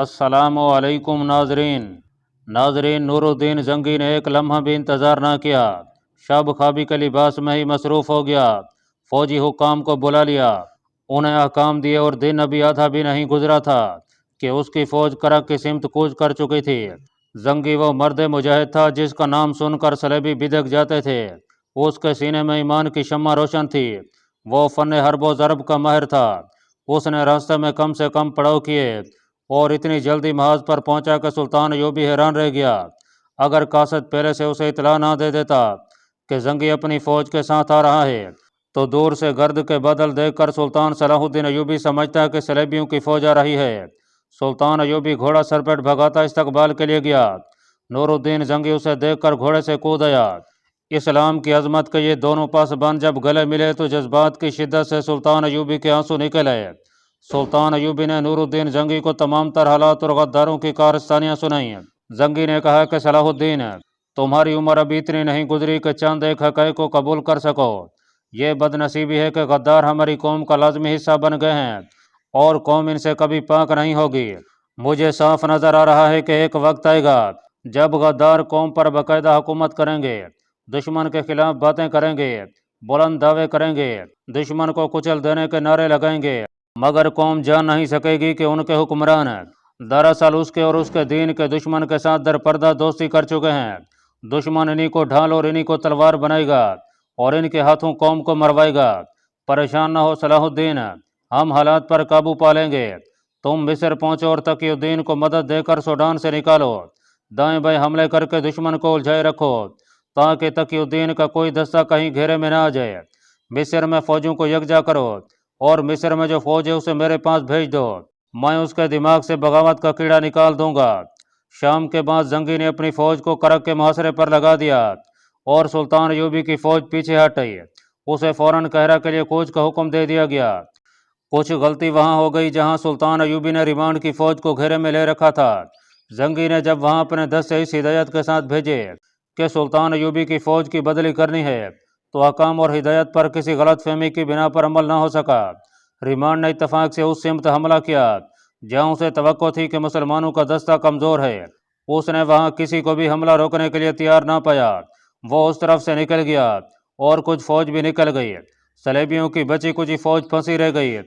السلام علیکم ناظرین نور الدین زنگی نے ایک لمحہ بھی انتظار نہ کیا۔ شب خوابی کے لباس میں ہی مصروف ہو گیا۔ فوجی حکام کو بلا لیا، انہیں احکام دیے اور دن ابھی آدھا بھی نہیں گزرا تھا کہ اس کی فوج کرک کی سمت کوچ کر چکی تھی۔ زنگی وہ مرد مجاہد تھا جس کا نام سن کر صلیبی بدک جاتے تھے۔ اس کے سینے میں ایمان کی شمع روشن تھی۔ وہ فن حرب و ضرب کا ماہر تھا۔ اس نے راستے میں کم سے کم پڑاؤ کیے اور اتنی جلدی محاذ پر پہنچا کہ سلطان ایوبی حیران رہ گیا۔ اگر قاصد پہلے سے اسے اطلاع نہ دے دیتا کہ زنگی اپنی فوج کے ساتھ آ رہا ہے تو دور سے گرد کے بادل دیکھ کر سلطان صلاح الدین ایوبی سمجھتا کہ صلیبیوں کی فوج آ رہی ہے۔ سلطان ایوبی گھوڑا سر پیٹ بھگاتا استقبال کے لیے گیا۔ نور الدین زنگی اسے دیکھ کر گھوڑے سے کود آیا۔ اسلام کی عظمت کے یہ دونوں پاسبان جب گلے ملے تو جذبات کی شدت سے سلطان ایوبی کے آنسو نکلے۔ سلطان ایوبی نے نور الدین زنگی کو تمام تر حالات اور غداروں کی کارستانیاں سنائیں۔ زنگی نے کہا کہ صلاح الدین، تمہاری عمر ابھی اتنی نہیں گزری کہ چند ایک حقائق کو قبول کر سکو۔ یہ بد نصیبی ہے کہ غدار ہماری قوم کا لازمی حصہ بن گئے ہیں اور قوم ان سے کبھی پاک نہیں ہوگی۔ مجھے صاف نظر آ رہا ہے کہ ایک وقت آئے گا جب غدار قوم پر باقاعدہ حکومت کریں گے، دشمن کے خلاف باتیں کریں گے، بلند دعوے کریں گے، دشمن کو کچل دینے کے نعرے لگائیں گے، مگر قوم جان نہیں سکے گی کہ ان کے حکمران دراصل اس کے اور اس کے دین کے دشمن کے ساتھ در پردہ دوستی کر چکے ہیں۔ دشمن انہی کو ڈھال اور انہی کو تلوار بنائے گا اور ان کے ہاتھوں قوم کو مروائے گا۔ پریشان نہ ہو صلاح الدین، ہم حالات پر قابو پا لیں گے۔ تم مصر پہنچو اور تقی الدین کو مدد دے کر سوڈان سے نکالو۔ دائیں بائیں حملے کر کے دشمن کو الجھائے رکھو تاکہ تقی الدین کا کوئی دستہ کہیں گھیرے میں نہ آ جائے۔ مصر میں فوجوں کو یکجا کرو اور مصر میں جو فوج ہے اسے میرے پاس بھیج دو، میں اس کے دماغ سے بغاوت کا کیڑا نکال دوں گا۔ شام کے بعد زنگی نے اپنی فوج کو کرک کے محاصرے پر لگا دیا اور سلطان ایوبی کی فوج پیچھے ہٹ گئی۔ اسے فوراً قاہرہ کے لیے کوچ کا حکم دے دیا گیا۔ کچھ غلطی وہاں ہو گئی جہاں سلطان ایوبی نے ریمانڈ کی فوج کو گھیرے میں لے رکھا تھا۔ زنگی نے جب وہاں اپنے دستے اس ہدایت کے ساتھ بھیجے کہ سلطان ایوبی کی فوج کی بدلی کرنی ہے تو حکام اور ہدایت پر کسی غلط فہمی کی بنا پر عمل نہ ہو سکا۔ ریمانڈ نے اتفاق سے اس سمت حملہ کیا جہاں اسے توقع تھی کہ مسلمانوں کا دستہ کمزور ہے۔ اس نے وہاں کسی کو بھی حملہ روکنے کے لیے تیار نہ پایا۔ وہ اس طرف سے نکل گیا اور کچھ فوج بھی نکل گئی۔ صلیبیوں کی بچی کچھ فوج پھنسی رہ گئی،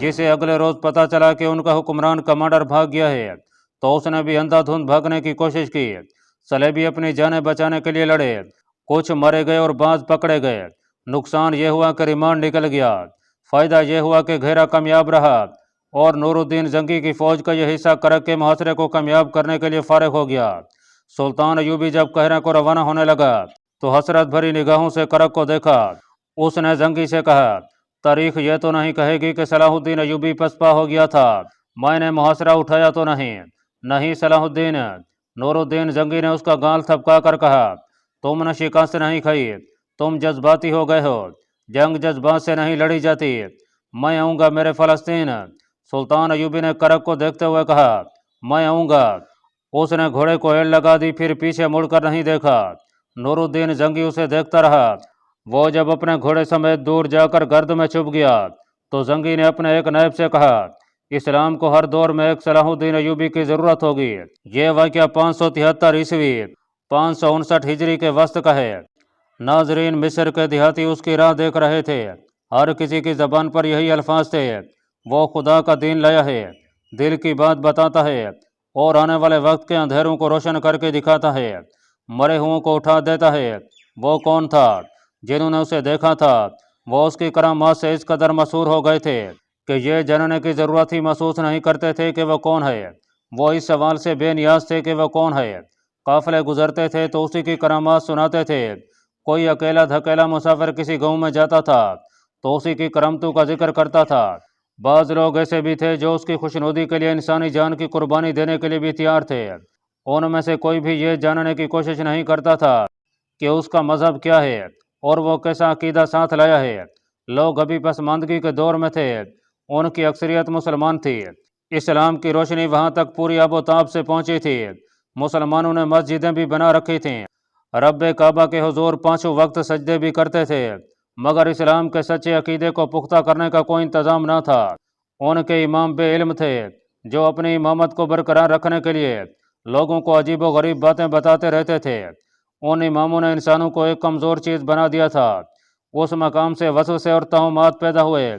جسے اگلے روز پتہ چلا کہ ان کا حکمران کمانڈر بھاگ گیا ہے تو اس نے بھی اندھا دھند بھاگنے کی کوشش کی۔ صلیبی اپنی جانیں بچانے کے لیے لڑے، کچھ مرے گئے اور بعض پکڑے گئے۔ نقصان یہ ہوا کہ ریمانڈ نکل گیا، فائدہ یہ ہوا کہ گھیرا کامیاب رہا اور نور الدین زنگی کی فوج کا یہ حصہ کرک کے محاصرے کو کامیاب کرنے کے لیے فارغ ہو گیا۔ سلطان ایوبی جب قاہرہ کو روانہ ہونے لگا تو حسرت بھری نگاہوں سے کرک کو دیکھا۔ اس نے زنگی سے کہا، تاریخ یہ تو نہیں کہے گی کہ صلاح الدین ایوبی پسپا ہو گیا تھا، میں نے محاصرہ اٹھایا تو نہیں؟ نہیں صلاح الدین، نور الدین زنگی نے اس کا گال تھپکا کر کہا، تم نے شکست نہیں کھائی، تم جذباتی ہو گئے ہو۔ جنگ جذبات سے نہیں لڑی جاتی۔ میں آؤں گا میرے فلسطین۔ سلطان ایوبی نے کرک کو دیکھتے ہوئے کہا، میں آؤں گا۔ اس نے گھوڑے کو ایڑ لگا دی، پھر پیچھے مڑ کر نہیں دیکھا۔ نور الدین زنگی اسے دیکھتا رہا۔ وہ جب اپنے گھوڑے سمیت دور جا کر گرد میں چھپ گیا تو زنگی نے اپنے ایک نائب سے کہا، اسلام کو ہر دور میں ایک صلاح الدین ایوبی کی ضرورت ہوگی۔ یہ واقعہ 573 عیسوی 559 ہجری کے وسط کا ہے۔ ناظرین، مصر کے دیہاتی اس کی راہ دیکھ رہے تھے۔ ہر کسی کی زبان پر یہی الفاظ تھے، وہ خدا کا دین لایا ہے، دل کی بات بتاتا ہے اور آنے والے وقت کے اندھیروں کو روشن کر کے دکھاتا ہے، مرے ہوں کو اٹھا دیتا ہے۔ وہ کون تھا؟ جنہوں نے اسے دیکھا تھا وہ اس کی کرامات سے اس قدر مسحور ہو گئے تھے کہ یہ جاننے کی ضرورت ہی محسوس نہیں کرتے تھے کہ وہ کون ہے۔ وہ اس سوال سے بے نیاز تھے کہ وہ کون ہے۔ قافلے گزرتے تھے تو اسی کی کرامات سناتے تھے۔ کوئی اکیلا دھکیلا مسافر کسی گاؤں میں جاتا تھا تو اسی کی کرامتوں کا ذکر کرتا تھا۔ بعض لوگ ایسے بھی تھے جو اس کی خوشنودی کے لیے انسانی جان کی قربانی دینے کے لیے بھی تیار تھے۔ ان میں سے کوئی بھی یہ جاننے کی کوشش نہیں کرتا تھا کہ اس کا مذہب کیا ہے اور وہ کیسا عقیدہ ساتھ لایا ہے۔ لوگ ابھی پسماندگی کے دور میں تھے، ان کی اکثریت مسلمان تھی۔ اسلام کی روشنی وہاں تک پوری آب و تاب سے پہنچی تھی۔ مسلمانوں نے مسجدیں بھی بنا رکھی تھیں، رب کعبہ کے حضور پانچوں وقت سجدے بھی کرتے تھے، مگر اسلام کے سچے عقیدے کو پختہ کرنے کا کوئی انتظام نہ تھا۔ ان کے امام بے علم تھے، جو اپنی امامت کو برقرار رکھنے کے لیے لوگوں کو عجیب و غریب باتیں بتاتے رہتے تھے۔ ان اماموں نے انسانوں کو ایک کمزور چیز بنا دیا تھا۔ اس مقام سے وسوسے اور توہمات پیدا ہوئے۔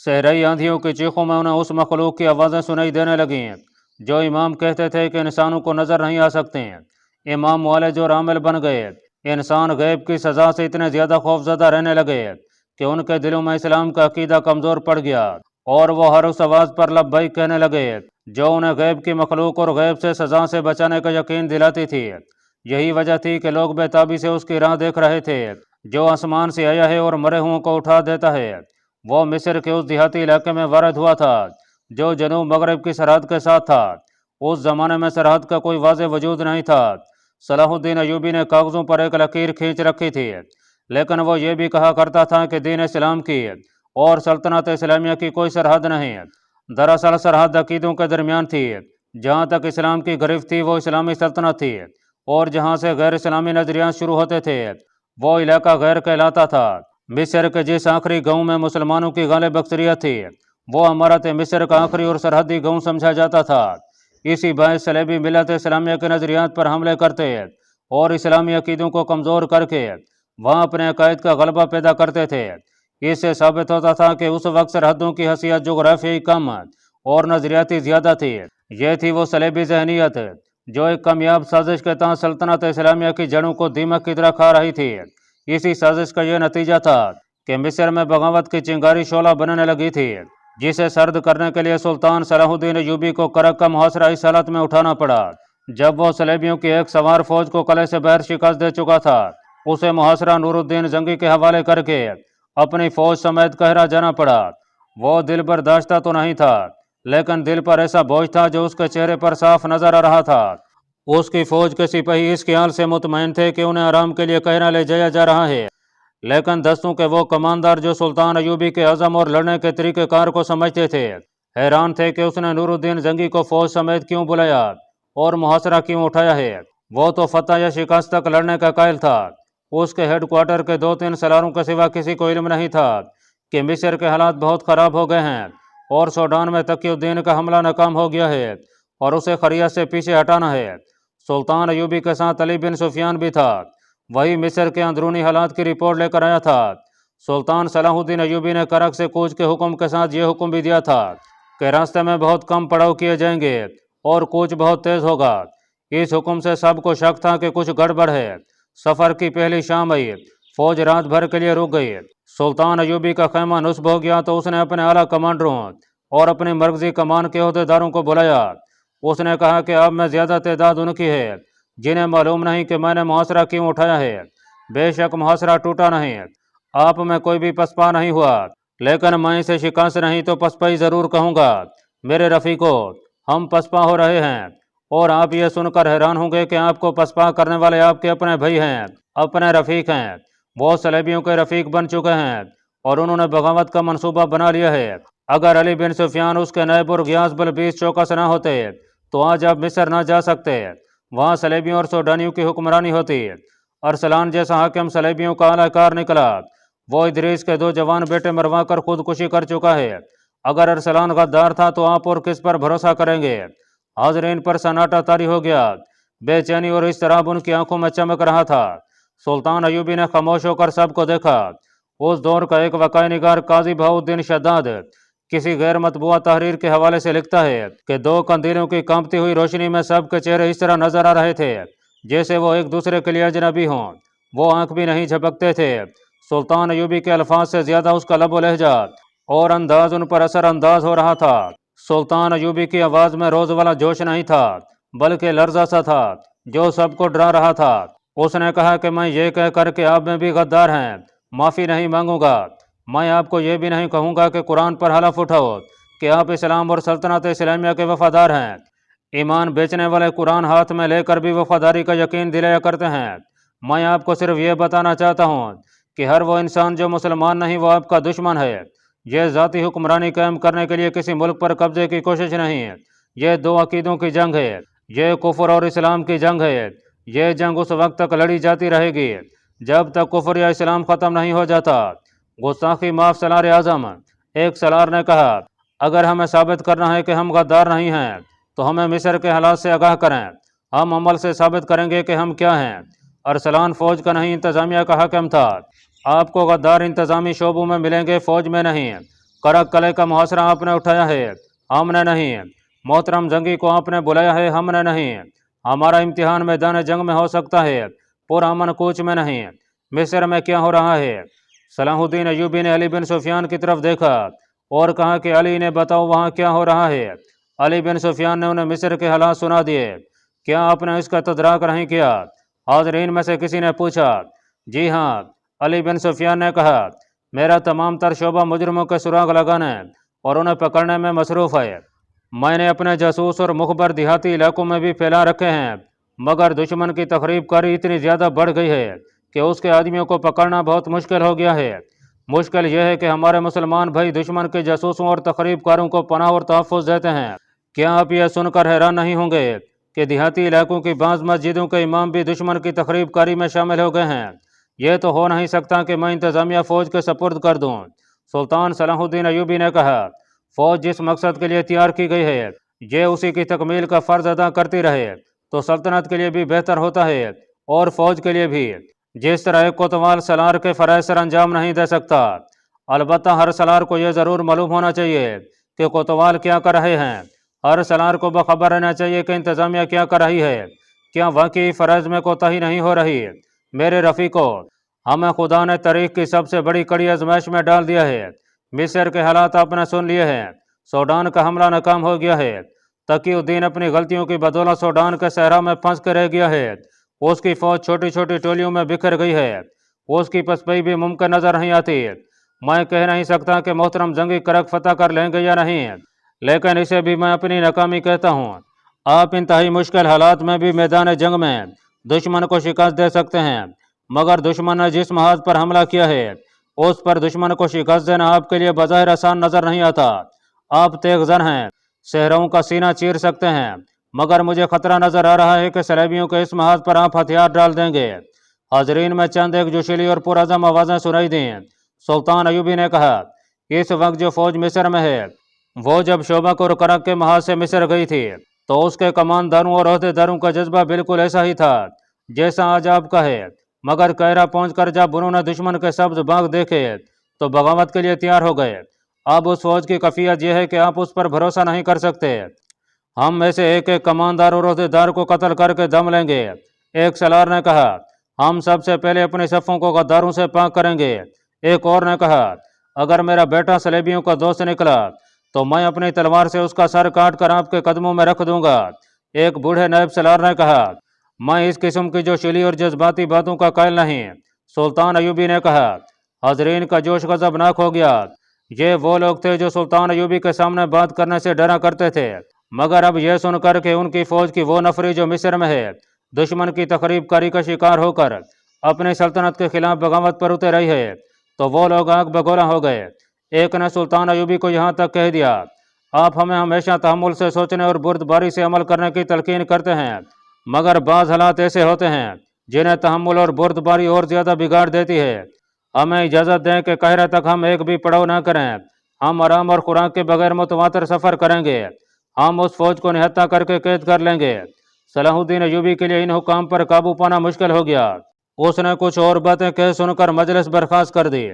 صحرائی آندھیوں کی چیخوں میں انہیں اس مخلوق کی آوازیں سنائی دینے لگیں جو امام کہتے تھے کہ انسانوں کو نظر نہیں آ سکتے۔ امام والے جو رامل بن گئے، انسان غیب کی سزا سے اتنے زیادہ خوفزدہ رہنے لگے کہ ان کے دلوں میں اسلام کا عقیدہ کمزور پڑ گیا، اور وہ ہر اس آواز پر لبیک کہنے لگے جو انہیں غیب کی مخلوق اور غیب سے سزا سے بچانے کا یقین دلاتی تھی۔ یہی وجہ تھی کہ لوگ بے تابی سے اس کی راہ دیکھ رہے تھے جو آسمان سے آیا ہے اور مرے ہوں کو اٹھا دیتا ہے۔ وہ مصر کے اس دیہاتی علاقے میں وارد ہوا تھا جو جنوب مغرب کی سرحد کے ساتھ تھا۔ اس زمانے میں سرحد کا کوئی واضح وجود نہیں تھا۔ صلاح الدین ایوبی نے کاغذوں پر ایک لکیر کھینچ رکھی تھی، لیکن وہ یہ بھی کہا کرتا تھا کہ دین اسلام کی اور سلطنت اسلامیہ کی کوئی سرحد نہیں۔ دراصل سرحد عقیدوں کے درمیان تھی۔ جہاں تک اسلام کی گرفت تھی وہ اسلامی سلطنت تھی، اور جہاں سے غیر اسلامی نظریات شروع ہوتے تھے وہ علاقہ غیر کہلاتا تھا۔ مصر کے جس آخری گاؤں میں مسلمانوں کی غالب اکثریت تھی وہ امارت مصر کا آخری اور سرحدی گاؤں سمجھا جاتا تھا۔ اسی باعث صلیبی ملت اسلامیہ کے نظریات پر حملے کرتے اور اسلامی عقیدوں کو کمزور کر کے وہاں اپنے عقائد کا غلبہ پیدا کرتے تھے۔ اس سے ثابت ہوتا تھا کہ اس وقت سرحدوں کی حیثیت جغرافیائی کم اور نظریاتی زیادہ تھی۔ یہ تھی وہ صلیبی ذہنیت جو ایک کامیاب سازش کے تحت سلطنت اسلامیہ کی جڑوں کو دیمک کی طرح کھا رہی تھی۔ اسی سازش کا یہ نتیجہ تھا کہ مصر میں بغاوت کی چنگاری شعلہ بننے لگی تھی، جسے سرد کرنے کے لیے سلطان صلاح الدین ایوبی کو کرک کا محاصرہ اس حالت میں اٹھانا پڑا۔ جب وہ صلیبیوں کی ایک سوار فوج کو قلعے سے باہر شکست دے چکا تھا، اسے محاصرہ نور الدین زنگی کے حوالے کر کے اپنی فوج سمیت قاہرہ جانا پڑا۔ وہ دل برداشتہ تو نہیں تھا، لیکن دل پر ایسا بوجھ تھا جو اس کے چہرے پر صاف نظر آ رہا تھا۔ اس کی فوج کے سپاہی اس خیال سے مطمئن تھے کہ انہیں آرام کے لیے قاہرہ لے جایا جا رہا ہے، لیکن دستوں کے وہ کماندار جو سلطان ایوبی کے عزم اور لڑنے کے طریقہ کار کو سمجھتے تھے حیران تھے کہ اس نے نور الدین زنگی کو فوج سمیت کیوں بلایا اور محاصرہ کیوں اٹھایا ہے۔ وہ تو فتح یا شکست تک لڑنے کا قائل تھا۔ اس کے ہیڈ کوارٹر کے 2-3 سالاروں کے سوا کسی کو علم نہیں تھا کہ مصر کے حالات بہت خراب ہو گئے ہیں اور سوڈان میں تقی الدین کا حملہ ناکام ہو گیا ہے اور اسے خریت سے پیچھے ہٹانا ہے۔ سلطان ایوبی کے ساتھ علی بن سفیان بھی تھا، وہی مصر کے اندرونی حالات کی رپورٹ لے کر آیا تھا۔ سلطان صلاح الدین ایوبی نے کرک سے کوچ کے حکم کے ساتھ یہ حکم بھی دیا تھا کہ راستے میں بہت کم پڑاؤ کیے جائیں گے اور کوچ بہت تیز ہوگا۔ اس حکم سے سب کو شک تھا کہ کچھ گڑبڑ ہے۔ سفر کی پہلی شام آئی، فوج رات بھر کے لیے رک گئی۔ سلطان ایوبی کا خیمہ نصب ہو گیا تو اس نے اپنے اعلیٰ کمانڈروں اور اپنی مرکزی کمان کے عہدیداروں کو بلایا۔ اس نے کہا کہ اب میں زیادہ تعداد ان کی ہے جنہیں معلوم نہیں کہ میں نے محاصرہ کیوں اٹھایا ہے۔ بے شک محاصرہ ٹوٹا نہیں، آپ میں کوئی بھی پسپا نہیں ہوا، لیکن میں اسے شکست نہیں تو پسپائی ضرور کہوں گا۔ میرے رفیقو، ہم پسپا ہو رہے ہیں، اور آپ یہ سن کر حیران ہوں گے کہ آپ کو پسپا کرنے والے آپ کے اپنے بھائی ہیں، اپنے رفیق ہیں۔ وہ صلیبیوں کے رفیق بن چکے ہیں اور انہوں نے بغاوت کا منصوبہ بنا لیا ہے۔ اگر علی بن سفیان اس کے نائب اور غیاث بلبیس چوکس نہ ہوتے تو آج آپ مصر نہ جا سکتے، وہاں صلیبیوں اور سوڈانیوں کی حکمرانی ہوتی۔ ارسلان جیسا حاکم صلیبیوں کا اعلی کار نکلا، وہ ادریس کے 2 جوان بیٹے مروا کر خودکشی کر چکا ہے۔ اگر ارسلان غدار تھا تو آپ اور کس پر بھروسہ کریں گے؟ حاضرین پر سناٹا طاری ہو گیا، بے چینی اور اضطراب ان کی آنکھوں میں چمک رہا تھا۔ سلطان ایوبی نے خاموش ہو کر سب کو دیکھا۔ اس دور کا ایک واقعہ نگار قاضی بہاؤ الدین شداد کسی غیر مطبوعہ تحریر کے حوالے سے لکھتا ہے کہ 2 قندیلوں کی کانپتی ہوئی روشنی میں سب کے چہرے اس طرح نظر آ رہے تھے جیسے وہ ایک دوسرے کے لیے اجنبی ہوں، وہ آنکھ بھی نہیں جھپکتے تھے۔ سلطان ایوبی کے الفاظ سے زیادہ اس کا لب و لہجہ اور انداز ان پر اثر انداز ہو رہا تھا۔ سلطان ایوبی کی آواز میں روز والا جوش نہیں تھا، بلکہ لرزہ سا تھا جو سب کو ڈرا رہا تھا۔ اس نے کہا کہ میں یہ کہہ کر کہ آپ میں بھی غدار ہیں معافی نہیں مانگوں گا۔ میں آپ کو یہ بھی نہیں کہوں گا کہ قرآن پر حلف اٹھاؤ کہ آپ اسلام اور سلطنت اسلامیہ کے وفادار ہیں۔ ایمان بیچنے والے قرآن ہاتھ میں لے کر بھی وفاداری کا یقین دلایا کرتے ہیں۔ میں آپ کو صرف یہ بتانا چاہتا ہوں کہ ہر وہ انسان جو مسلمان نہیں وہ آپ کا دشمن ہے۔ یہ ذاتی حکمرانی قائم کرنے کے لیے کسی ملک پر قبضے کی کوشش نہیں، یہ 2 عقیدوں کی جنگ ہے، یہ کفر اور اسلام کی جنگ ہے۔ یہ جنگ اس وقت تک لڑی جاتی رہے گی جب تک کفر یا اسلام ختم نہیں ہو جاتا۔ گستاخی معاف سالار اعظم، ایک سالار نے کہا، اگر ہمیں ثابت کرنا ہے کہ ہم غدار نہیں ہیں تو ہمیں مصر کے حالات سے آگاہ کریں، ہم عمل سے ثابت کریں گے کہ ہم کیا ہیں۔ ارسلان فوج کا نہیں انتظامیہ کا حاکم تھا، آپ کو غدار انتظامی شعبوں میں ملیں گے، فوج میں نہیں۔ کرک قلعے کا محاصرہ آپ نے اٹھایا ہے، ہم نے نہیں۔ محترم جنگی کو آپ نے بلایا ہے، ہم نے نہیں۔ ہمارا امتحان میدان جنگ میں ہو سکتا ہے، پرامن کوچ میں نہیں۔ مصر میں کیا ہو رہا ہے؟ صلاح الدین ایوبی نے علی بن سفیان کی طرف دیکھا اور کہا کہ علی نے بتاؤ وہاں کیا ہو رہا ہے۔ علی بن سفیان نے انہیں مصر کے حالات سنا دیے۔ کیا آپ نے اس کا تدراک نہیں کیا؟ حاضرین میں سے کسی نے پوچھا۔ جی ہاں، علی بن سفیان نے کہا، میرا تمام تر شعبہ مجرموں کے سراغ لگانے اور انہیں پکڑنے میں مصروف ہے۔ میں نے اپنے جاسوس اور مخبر دیہاتی علاقوں میں بھی پھیلا رکھے ہیں، مگر دشمن کی تخریب کاری اتنی زیادہ بڑھ گئی ہے کہ اس کے آدمیوں کو پکڑنا بہت مشکل ہو گیا ہے۔ مشکل یہ ہے کہ ہمارے مسلمان بھائی دشمن کے جاسوسوں اور تخریب کاروں کو پناہ اور تحفظ دیتے ہیں۔ کیا آپ یہ سن کر حیران نہیں ہوں گے کہ دیہاتی علاقوں کی بعض مسجدوں کے امام بھی دشمن کی تخریب کاری میں شامل ہو گئے ہیں؟ یہ تو ہو نہیں سکتا کہ میں انتظامیہ فوج کے سپرد کر دوں۔ سلطان صلاح الدین ایوبی نے کہا، فوج جس مقصد کے لیے تیار کی گئی ہے یہ اسی کی تکمیل کا فرض ادا کرتی رہے تو سلطنت کے لیے بھی بہتر ہوتا ہے اور فوج کے لیے بھی۔ جس طرح ایک کوتوال سالار کے فرائض سر انجام نہیں دے سکتا، البتہ ہر سالار کو یہ ضرور معلوم ہونا چاہیے کہ کوتوال کیا کر رہے ہیں۔ ہر سالار کو باخبر رہنا چاہیے کہ انتظامیہ کیا کر رہی ہے، کیا واقعی فرائض میں کوتاہی نہیں ہو رہی۔ میرے رفیقو، ہمیں خدا نے تاریخ کی سب سے بڑی کڑی آزمائش میں ڈال دیا ہے۔ مصر کے حالات آپ نے سن لیے ہیں، سوڈان کا حملہ ناکام ہو گیا ہے، تقی الدین اپنی غلطیوں کی بدولت سوڈان کے صحرا میں پھنس کے رہ گیا ہے، اس کی فوج چھوٹی چھوٹی ٹولیوں میں بکھر گئی ہے، اس کی پسپائی بھی ممکن نظر نہیں آتی۔ میں کہہ نہیں سکتا کہ محترم جنگی کرک فتح کر لیں گے یا نہیں، لیکن اسے بھی میں اپنی ناکامی کہتا ہوں۔ آپ انتہائی مشکل حالات میں بھی میدان جنگ میں دشمن کو شکست دے سکتے ہیں، مگر دشمن نے جس محاذ پر حملہ کیا ہے اس پر دشمن کو شکست دینا آپ کے لیے بظاہر آسان نظر نہیں آتا۔ آپ تیغ زن ہیں، صحراؤں کا سینہ چیر سکتے ہیں، مگر مجھے خطرہ نظر آ رہا ہے کہ صلیبیوں کے اس محاذ پر آپ ہتھیار ڈال دیں گے۔ حاضرین میں چند ایک جوشیلی اور پرعزم آوازیں سنائی دیں۔ سلطان ایوبی نے کہا، اس وقت جو فوج مصر میں ہے وہ جب شعبہ اور کرک کے محاذ سے مصر گئی تھی تو اس کے کمانداروں اور عہدے داروں کا جذبہ بالکل ایسا ہی تھا جیسا آج آپ کا ہے، مگر کائرہ پہنچ کر جب انہوں نے دشمن کے سبز باغ دیکھے تو بغاوت کے لیے تیار ہو گئے۔ اب اس فوج کی کیفیت یہ ہے کہ آپ اس پر بھروسہ نہیں کر سکتے۔ ہم میں سے ایک ایک کماندار اور عہدے دار کو قتل کر کے دم لیں گے۔ ایک سالار نے کہا، ہم سب سے پہلے اپنی صفوں کو غداروں سے پاک کریں گے۔ ایک اور نے کہا، اگر میرا بیٹا صلیبیوں کا دوست نکلا تو میں اپنی تلوار سے اس کا سر کاٹ کر آپ کے قدموں میں رکھ دوں گا۔ ایک بوڑھے نائب سالار نے کہا، میں اس قسم کی جوشیلی اور جذباتی باتوں کا قائل نہیں۔ سلطان ایوبی نے کہا، حاضرین کا جوش غضبناک ہو گیا۔ یہ وہ لوگ تھے جو سلطان ایوبی کے سامنے بات کرنے سے ڈرا کرتے تھے، مگر اب یہ سن کر کہ ان کی فوج کی وہ نفری جو مصر میں ہے دشمن کی تخریب کاری کا شکار ہو کر اپنی سلطنت کے خلاف بغاوت پر اتر رہی ہے تو وہ لوگ آگ بگولا ہو گئے۔ ایک نے سلطان ایوبی کو یہاں تک کہہ دیا، آپ ہمیں ہمیشہ تحمل سے سوچنے اور بردباری سے عمل کرنے کی تلقین کرتے ہیں، مگر بعض حالات ایسے ہوتے ہیں جنہیں تحمل اور بردباری اور زیادہ بگاڑ دیتی ہے۔ ہمیں اجازت دیں کہ قاہرہ تک ہم ایک بھی پڑاؤ نہ کریں، ہم آرام اور خوراک کے بغیر متواتر سفر کریں گے، ہم اس فوج کو نہتہ کر کے قید کر لیں گے۔ صلاح الدین ایوبی کے لیے ان حکام پر قابو پانا مشکل ہو گیا، اس نے کچھ اور باتیں کہہ سن کر مجلس برخاست کر دی۔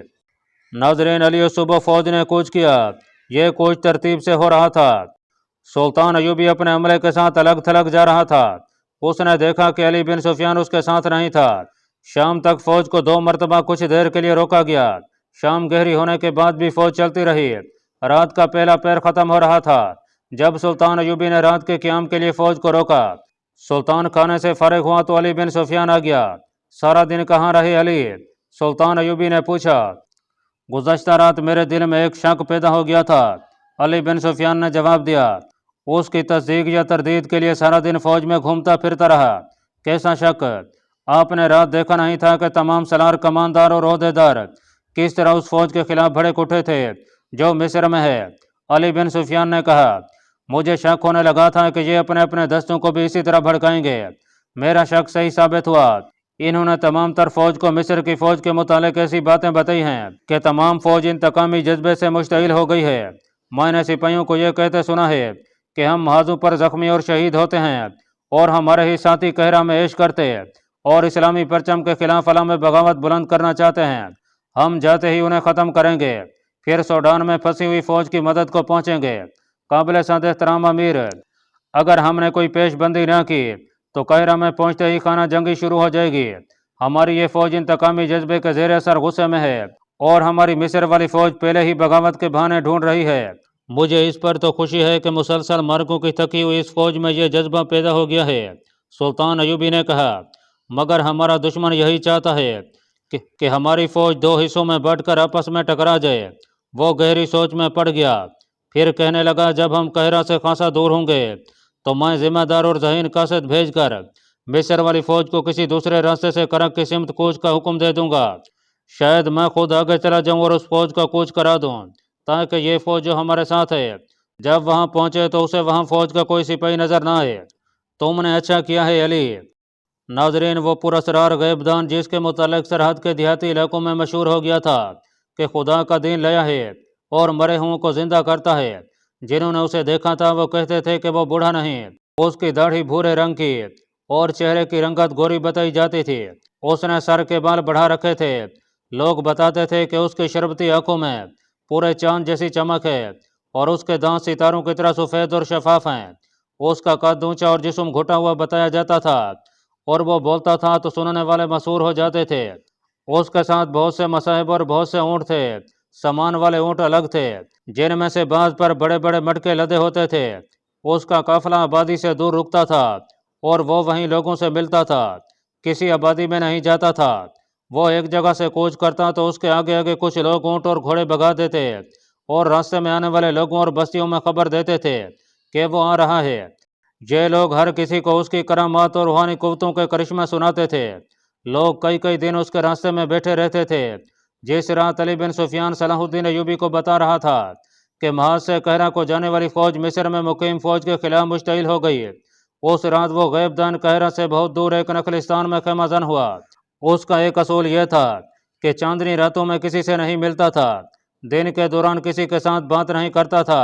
ناظرین، علی صبح فوج نے کوچ کیا، یہ کوچ ترتیب سے ہو رہا تھا۔ سلطان ایوبی اپنے عملے کے ساتھ الگ تھلگ جا رہا تھا، اس نے دیکھا کہ علی بن سفیان اس کے ساتھ نہیں تھا۔ شام تک فوج کو 2 مرتبہ کچھ دیر کے لیے روکا گیا، شام گہری ہونے کے بعد بھی فوج چلتی رہی۔ رات کا پہلا پہر ختم ہو رہا تھا جب سلطان ایوبی نے رات کے قیام کے لیے فوج کو روکا۔ سلطان کھانے سے فارغ ہوا تو علی بن سفیان آ گیا۔ سارا دن کہاں رہے علی؟ سلطان ایوبی نے پوچھا۔ گزشتہ رات میرے دل میں ایک شک پیدا ہو گیا تھا، علی بن سفیان نے جواب دیا۔ اس کی تصدیق یا تردید کے لیے سارا دن فوج میں گھومتا پھرتا رہا۔ کیسا شک؟ آپ نے رات دیکھا نہیں تھا کہ تمام سالار، کماندار اور عہدے دار کس طرح اس فوج کے خلاف بھڑک اٹھے تھے جو مصر میں ہے؟ علی بن سفیان نے کہا، مجھے شک ہونے لگا تھا کہ یہ اپنے اپنے دستوں کو بھی اسی طرح بھڑکائیں گے۔ میرا شک صحیح ثابت ہوا۔ انہوں نے تمام تر فوج کو مصر کی فوج کے متعلق ایسی باتیں بتائی ہیں کہ تمام فوج انتقامی جذبے سے مشتعل ہو گئی ہے۔ میں نے سپاہیوں کو یہ کہتے سنا ہے کہ ہم محاذوں پر زخمی اور شہید ہوتے ہیں اور ہمارے ہی ساتھی قہرہ میں عیش کرتے اور اسلامی پرچم کے خلاف علم بغاوت بلند کرنا چاہتے ہیں۔ ہم جاتے ہی انہیں ختم کریں گے، پھر سوڈان میں پھنسی ہوئی فوج کی مدد کو پہنچیں گے۔ قابل سند احترام امیر، اگر ہم نے کوئی پیش بندی نہ کی تو قاہرہ میں پہنچتے ہی خانہ جنگی شروع ہو جائے گی۔ ہماری یہ فوج انتقامی جذبے کے زیر اثر غصے میں ہے اور ہماری مصر والی فوج پہلے ہی بغاوت کے بہانے ڈھونڈ رہی ہے۔ مجھے اس پر تو خوشی ہے کہ مسلسل مرگوں کی تھکی ہوئی اس فوج میں یہ جذبہ پیدا ہو گیا ہے۔ سلطان ایوبی نے کہا، مگر ہمارا دشمن یہی چاہتا ہے کہ ہماری فوج دو حصوں میں بٹ کر آپس میں ٹکرا جائے۔ وہ گہری سوچ میں پڑ گیا، پھر کہنے لگا، جب ہم قاہرہ سے خاصا دور ہوں گے تو میں ذمہ دار اور ذہین قاصد بھیج کر مصر والی فوج کو کسی دوسرے راستے سے کرک کی سمت کوچ کا حکم دے دوں گا۔ شاید میں خود آگے چلا جاؤں اور اس فوج کا کوچ کرا دوں، تاکہ یہ فوج جو ہمارے ساتھ ہے جب وہاں پہنچے تو اسے وہاں فوج کا کوئی سپاہی نظر نہ آئے۔ تم نے اچھا کیا ہے علی۔ ناظرین، وہ پراسرار غیب دان جس کے متعلق سرحد کے دیہاتی علاقوں میں مشہور ہو گیا تھا کہ خدا کا دین لایا ہے اور مرے ہوں کو زندہ کرتا ہے، جنہوں نے اسے دیکھا تھا وہ کہتے تھے کہ وہ بوڑھا نہیں، اس کی داڑھی بھورے رنگ کی اور چہرے کی رنگت گوری بتائی جاتی تھی۔ اس نے سر کے بال بڑھا رکھے تھے، لوگ بتاتے تھے کہ اس کی شربتی آنکھوں میں پورے چاند جیسی چمک ہے اور اس کے دانت ستاروں کی طرح سفید اور شفاف ہیں۔ اس کا قد اونچا اور جسم گھٹا ہوا بتایا جاتا تھا اور وہ بولتا تھا تو سننے والے مسحور ہو جاتے تھے۔ اس کے ساتھ بہت سے مصاحب اور بہت سے اونٹ تھے۔ سامان والے اونٹ الگ تھے، جن میں سے بعض پر بڑے بڑے مٹکے لدے ہوتے تھے۔ اس کا قافلہ آبادی سے دور رکتا تھا اور وہ وہیں لوگوں سے ملتا تھا، کسی آبادی میں نہیں جاتا تھا۔ وہ ایک جگہ سے کوچ کرتا تو اس کے آگے آگے کچھ لوگ اونٹ اور گھوڑے بھگا دیتے اور راستے میں آنے والے لوگوں اور بستیوں میں خبر دیتے تھے کہ وہ آ رہا ہے۔ یہ لوگ ہر کسی کو اس کی کرامات اور روحانی قوتوں کے کرشمے سناتے تھے۔ لوگ کئی کئی دن اس کے راستے میں بیٹھے رہتے تھے۔ جس رات علی بن سفیان صلاح الدین ایوبی کو بتا رہا تھا کہ محاذ سے قاہرہ کو جانے والی فوج مصر میں مقیم فوج کے خلاف مشتعل ہو گئی، اس رات وہ غیب دان قاہرہ سے بہت دور ایک نخلستان میں خیمہ زن ہوا۔ اس کا ایک اصول یہ تھا کہ چاندنی راتوں میں کسی سے نہیں ملتا تھا، دن کے دوران کسی کے ساتھ بات نہیں کرتا تھا،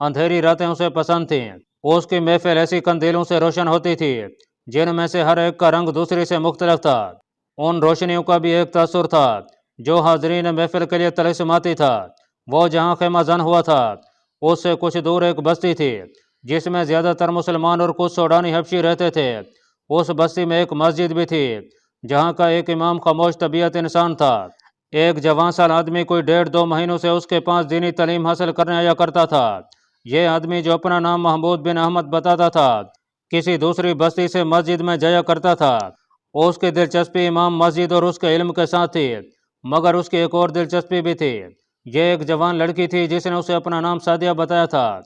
اندھیری راتیں اسے پسند تھیں۔ اس کی محفل ایسی قندیلوں سے روشن ہوتی تھی جن میں سے ہر ایک کا رنگ دوسری سے مختلف تھا۔ ان روشنیوں کا بھی ایک تاثر تھا جو حاضرین محفل کے لیے طلسماتی تھا۔ وہ جہاں خیمہ زن ہوا تھا اس سے کچھ دور ایک بستی تھی جس میں زیادہ تر مسلمان اور کچھ سوڈانی حبشی رہتے تھے۔ اس بستی میں ایک مسجد بھی تھی جہاں کا ایک امام خاموش طبیعت انسان تھا۔ ایک جوان سال آدمی کوئی 1.5-2 مہینوں سے اس کے پاس دینی تعلیم حاصل کرنے آیا کرتا تھا۔ یہ آدمی جو اپنا نام محمود بن احمد بتاتا تھا کسی دوسری بستی سے مسجد میں جایا کرتا تھا۔ اس کی دلچسپی امام مسجد اور اس کے علم کے ساتھ تھی، مگر اس کی ایک اور دلچسپی بھی تھی۔ یہ ایک جوان لڑکی تھی جس نے اسے اپنا نام سعدیہ بتایا تھا۔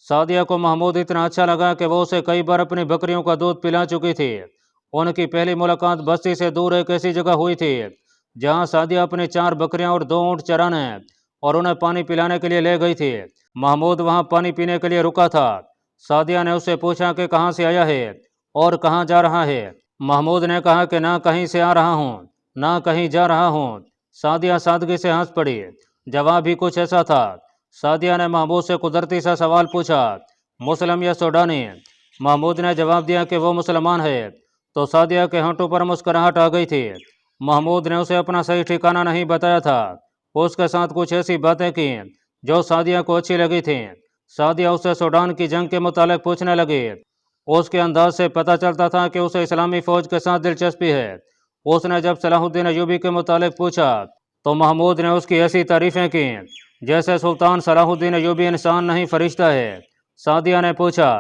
سعدیہ کو محمود اتنا اچھا لگا کہ وہ اسے کئی بار اپنی بکریوں کا دودھ پلا چکی تھی۔ ان کی پہلی ملاقات بستی سے دور ایک ایسی جگہ ہوئی تھی جہاں سعدیہ اپنی 4 بکریاں اور 2 اونٹ چرانے اور انہیں پانی پلانے کے لیے لے گئی تھی۔ محمود وہاں پانی پینے کے لیے رکا تھا۔ سعدیہ نے اس سے پوچھا کہ کہاں سے آیا ہے اور کہاں جا رہا ہے۔ محمود نے کہا کہ نہ کہیں سے آ رہا ہوں نہ کہیں جا رہا ہوں۔ سعدیہ سادگی سے ہنس پڑی۔ جواب بھی کچھ ایسا تھا۔ سعدیہ نے محمود سے قدرتی سا سوال پوچھا، مسلم یا سوڈانی؟ محمود نے جواب دیا کہ وہ مسلمان ہے تو سعدیہ کے ہونٹوں پر مسکراہٹ آ گئی تھی۔ محمود نے اسے اپنا صحیح ٹھکانہ نہیں بتایا تھا۔ اس کے ساتھ کچھ ایسی باتیں کی جو سعدیہ کو اچھی لگی تھیں۔ سعدیہ اس سے سوڈان کی جنگ کے متعلق پوچھنے لگی۔ اس کے انداز سے پتہ چلتا تھا کہ اسے اسلامی فوج کے ساتھ دلچسپی ہے۔ اس نے جب صلاح الدین ایوبی کے متعلق پوچھا تو محمود نے اس کی ایسی تعریفیں کیں جیسے سلطان صلاح الدین ایوبی انسان نہیں فرشتہ ہے۔ سعدیہ نے پوچھا،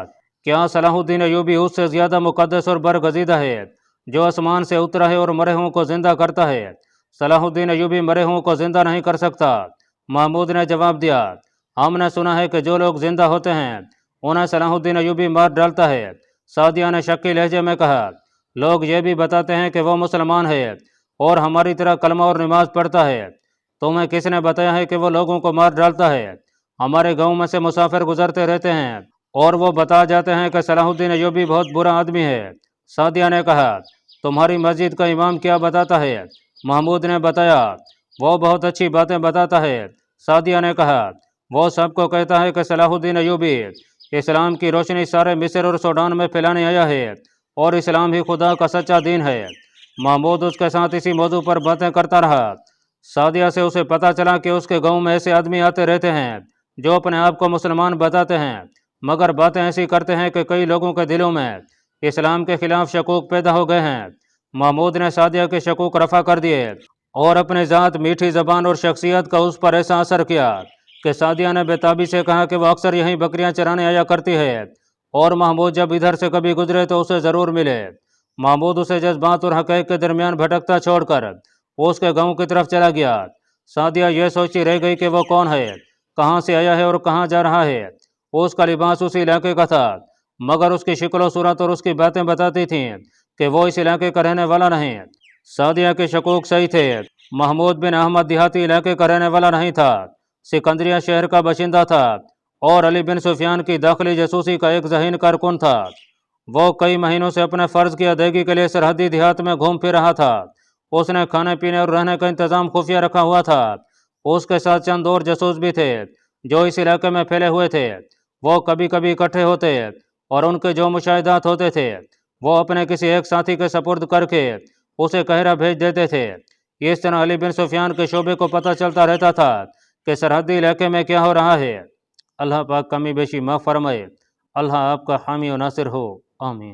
کیا صلاح الدین ایوبی اس سے زیادہ مقدس اور برگزیدہ ہے جو آسمان سے اترا ہے اور مرے ہوں کو زندہ کرتا ہے؟ صلاح الدین ایوبی مرے ہوں کو زندہ نہیں کر سکتا۔ محمود نے جواب دیا، ہم نے سنا ہے کہ جو لوگ زندہ ہوتے ہیں انہیں صلاح الدین ایوبی مار ڈالتا ہے۔ سعدیہ نے شکی لہجے میں کہا، لوگ یہ بھی بتاتے ہیں کہ وہ مسلمان ہے اور ہماری طرح کلمہ اور نماز پڑھتا ہے۔ تمہیں کس نے بتایا ہے کہ وہ لوگوں کو مار ڈالتا ہے؟ ہمارے گاؤں میں سے مسافر گزرتے رہتے ہیں اور وہ بتا جاتے ہیں کہ صلاح الدین ایوبی بہت برا آدمی ہے۔ سعدیہ نے کہا، تمہاری مسجد کا امام کیا بتاتا ہے؟ محمود نے بتایا، وہ بہت اچھی باتیں بتاتا ہے۔ سعدیہ نے کہا، وہ سب کو کہتا ہے کہ صلاح الدین ایوبی اسلام کی روشنی سارے مصر اور سوڈان میں پھیلانے آیا ہے اور اسلام ہی خدا کا سچا دین ہے۔ محمود اس کے ساتھ اسی موضوع پر باتیں کرتا رہا۔ سعدیہ سے اسے پتہ چلا کہ اس کے گاؤں میں ایسے آدمی آتے رہتے ہیں جو اپنے آپ کو مسلمان بتاتے ہیں مگر باتیں ایسی کرتے ہیں کہ کئی لوگوں کے دلوں میں اسلام کے خلاف شکوک پیدا ہو گئے ہیں۔ محمود نے سعدیہ کے شکوک رفع کر دیے اور اپنے ذات، میٹھی زبان اور شخصیت کا اس پر ایسا اثر کیا کہ سعدیہ نے بےتابی سے کہا کہ وہ اکثر یہیں بکریاں چرانے آیا کرتی ہے اور محمود جب ادھر سے کبھی گزرے تو اسے ضرور ملے۔ محمود اسے جذبات اور حقائق کے درمیان بھٹکتا چھوڑ کر وہ اس کے گاؤں کی طرف چلا گیا۔ سعدیہ یہ سوچتی رہ گئی کہ وہ کون ہے، کہاں سے آیا ہے اور کہاں جا رہا ہے۔ اس کا لباس اسی علاقے کا تھا مگر اس کی شکل و صورت اور اس کی باتیں بتاتی تھیں کہ وہ اس علاقے کا رہنے والا نہیں۔ سعدیہ کے شکوک صحیح تھے۔ محمود بن احمد دیہاتی علاقے کا رہنے والا نہیں تھا، سکندریہ شہر کا باشندہ تھا اور علی بن سفیان کی داخلی جاسوسی کا ایک ذہین کارکن تھا۔ وہ کئی مہینوں سے اپنے فرض کی ادائیگی کے لیے سرحدی دیہات میں گھوم پھر رہا تھا۔ اس نے کھانے پینے اور رہنے کا انتظام خفیہ رکھا ہوا تھا۔ اس کے ساتھ چند اور جاسوس بھی تھے جو اس علاقے میں پھیلے ہوئے تھے۔ وہ کبھی کبھی اکٹھے ہوتے اور ان کے جو مشاہدات ہوتے تھے وہ اپنے کسی ایک ساتھی کے سپرد کر کے اسے قاہرہ بھیج دیتے تھے۔ اس طرح علی بن سفیان کے شعبے کو پتہ چلتا رہتا تھا کہ سرحدی علاقے میں کیا ہو رہا ہے۔ اللہ پاک کمی بیشی معاف فرمائے۔ اللہ آپ کا حامی و ناصر ہو، آمین۔